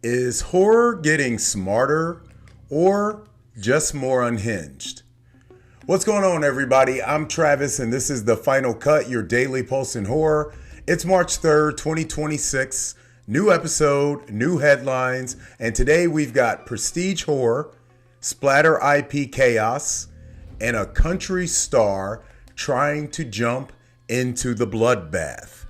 Is horror getting smarter or just more unhinged? What's going on, everybody? I'm Travis, and this is the Final Cut, your daily pulse in horror. It's March 3rd, 2026. New episode, new headlines, and today we've got prestige horror, splatter IP chaos, and a country star trying to jump into the bloodbath.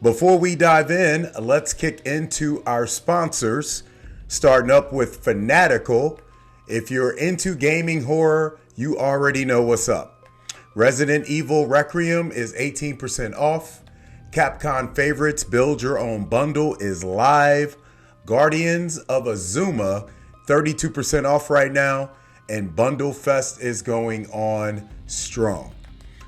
Before we dive in, let's kick into our sponsors, starting up with Fanatical. If you're into gaming horror, you already know what's up. Resident Evil Requiem is 18% off. Capcom Favorites Build Your Own Bundle is live. Guardians of Azuma, 32% off right now. And Bundle Fest is going on strong.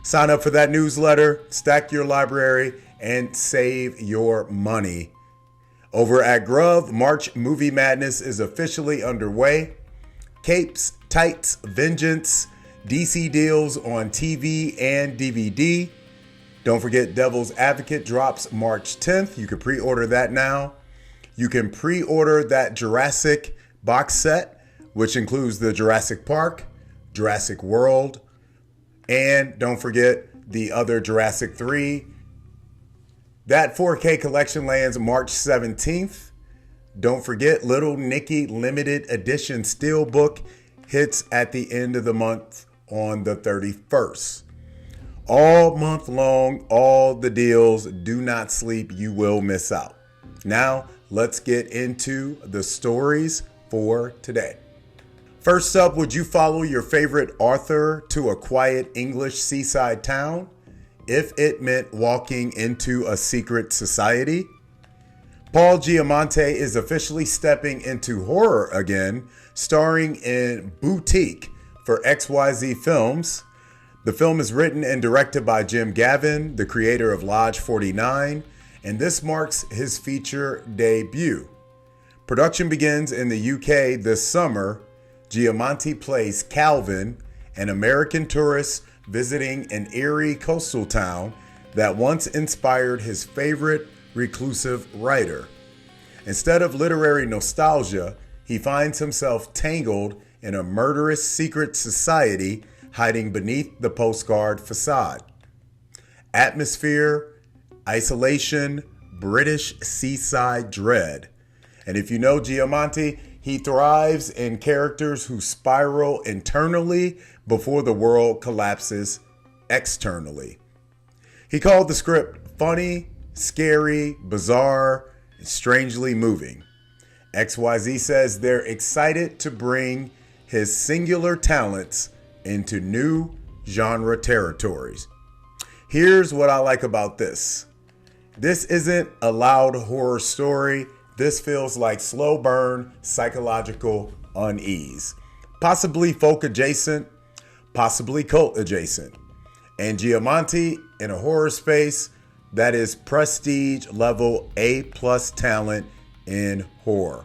Sign up for that newsletter, stack your library, and save your money. Over at Grove, March Movie Madness is officially underway. Capes, Tights, Vengeance, DC deals on TV and DVD. Don't forget Devil's Advocate drops March 10th. You can pre-order that now. You can pre-order that Jurassic box set, which includes the Jurassic Park, Jurassic World, and don't forget the other Jurassic 3. That 4K collection lands March 17th. Don't forget Little Nicky limited edition steelbook hits at the end of the month on the 31st. All month long, all the deals. Do not sleep. You will miss out. Now, let's get into the stories for today. First up, would you follow your favorite author to a quiet English seaside town if it meant walking into a secret society? Paul Giamatti is officially stepping into horror again, starring in Boutique for XYZ Films. The film is written and directed by Jim Gavin, the creator of Lodge 49, and this marks his feature debut. Production begins in the UK this summer. Giamatti plays Calvin, an American tourist visiting an eerie coastal town that once inspired his favorite reclusive writer. Instead of literary nostalgia, he finds himself tangled in a murderous secret society hiding beneath the postcard facade. Atmosphere, isolation, British seaside dread. And if you know Giamatti, he thrives in characters who spiral internally before the world collapses externally. He called the script funny, scary, bizarre, and strangely moving. XYZ says they're excited to bring his singular talents into new genre territories. Here's what I like about this. This isn't a loud horror story. This feels like slow burn, psychological unease. Possibly folk adjacent, possibly cult adjacent. And Giamatti in a horror space that is prestige level A+ talent in horror.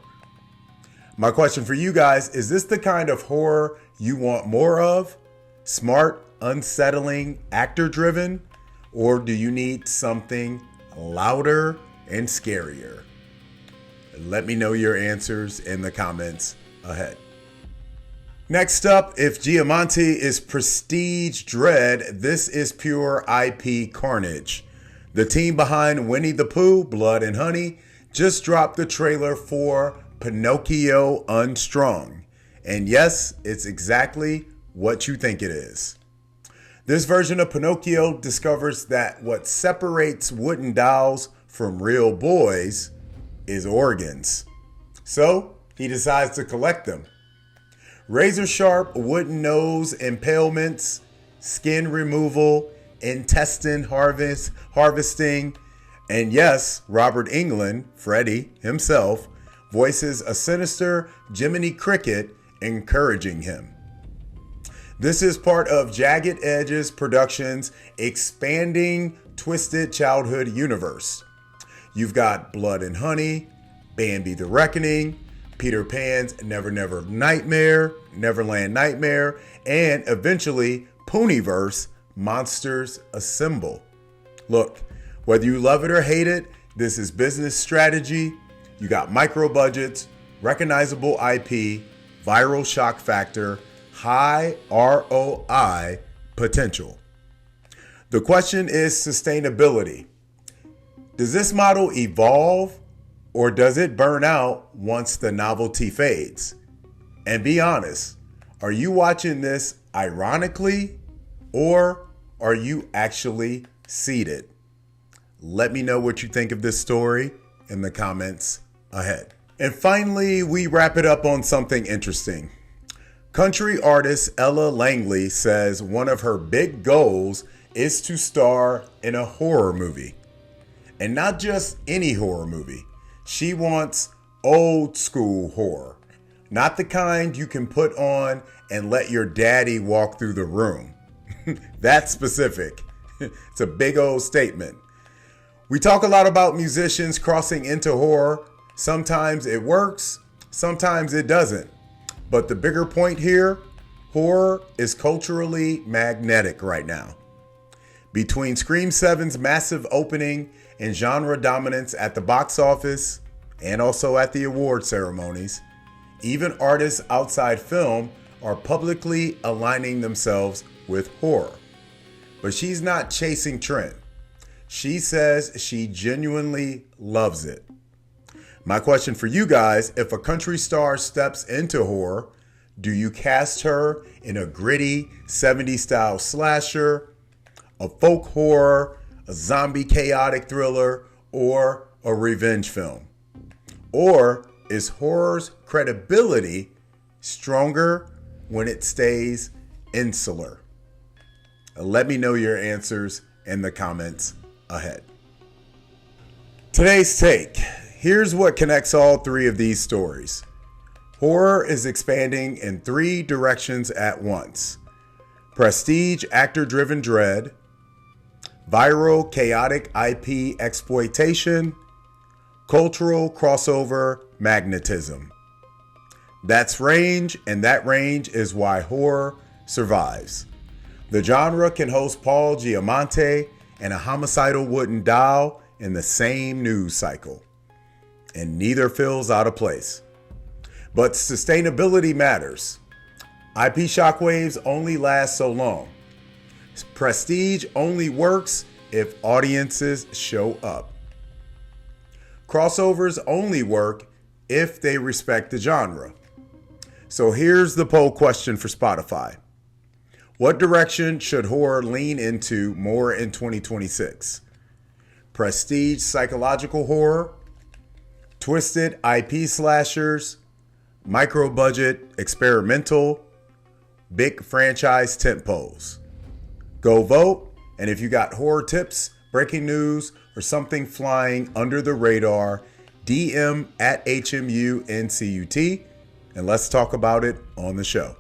My question for you guys, is this the kind of horror you want more of? Smart, unsettling, actor driven? Or do you need something louder and scarier? Let me know your answers in the comments ahead. Next up, if Giamatti is prestige dread, this is pure IP carnage. The team behind Winnie the Pooh, Blood and Honey, just dropped the trailer for Pinocchio Unstrung. And yes, it's exactly what you think it is. This version of Pinocchio discovers that what separates wooden dolls from real boys is organs. So he decides to collect them. Razor sharp wooden nose impalements, skin removal, intestine harvesting, and yes, Robert Englund, Freddy himself, voices a sinister Jiminy Cricket encouraging him. This is part of Jagged Edge's Productions' expanding Twisted Childhood universe. You've got Blood and Honey, Bambi the Reckoning, Peter Pan's Neverland Nightmare, and eventually Ponyverse Monsters Assemble. Look, whether you love it or hate it, this is business strategy. You got micro budgets, recognizable IP, viral shock factor, high ROI potential. The question is sustainability. Does this model evolve or does it burn out once the novelty fades? And be honest, are you watching this ironically or are you actually seated? Let me know what you think of this story in the comments ahead. And finally, we wrap it up on something interesting. Country artist Ella Langley says one of her big goals is to star in a horror movie. And not just any horror movie. She wants old school horror. Not the kind you can put on and let your daddy walk through the room. That's specific. It's a big old statement. We talk a lot about musicians crossing into horror. Sometimes it works, sometimes it doesn't. But the bigger point here, horror is culturally magnetic right now. Between Scream 7's massive opening and genre dominance at the box office and also at the award ceremonies, even artists outside film are publicly aligning themselves with horror. But she's not chasing trend. She says she genuinely loves it. My question for you guys, if a country star steps into horror, do you cast her in a gritty 70s style slasher, a folk horror, a zombie chaotic thriller, or a revenge film? Or is horror's credibility stronger when it stays insular? Let me know your answers in the comments ahead. Today's take. Here's what connects all three of these stories. Horror is expanding in three directions at once. Prestige actor-driven dread, viral chaotic IP exploitation, cultural crossover magnetism. That's range, and that range is why horror survives. The genre can host Paul Giamatti and a homicidal wooden doll in the same news cycle, and neither feels out of place. But sustainability matters. IP shockwaves only last so long. Prestige only works if audiences show up. Crossovers only work if they respect the genre. So here's the poll question for Spotify. What direction should horror lean into more in 2026? Prestige psychological horror, twisted IP slashers, micro-budget experimental, big franchise tentpoles. Go vote, and if you got horror tips, breaking news, or something flying under the radar, DM at HMUNCUT, and let's talk about it on the show.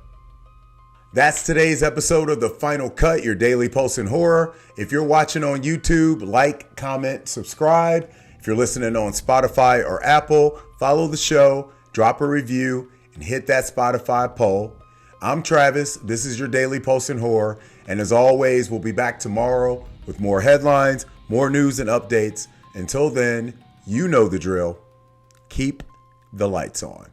That's today's episode of The Final Cut, your daily pulse in horror. If you're watching on YouTube, like, comment, subscribe. If you're listening on Spotify or Apple, follow the show, drop a review, and hit that Spotify poll. I'm Travis. This is your daily pulse in horror. And as always, we'll be back tomorrow with more headlines, more news and updates. Until then, you know the drill. Keep the lights on.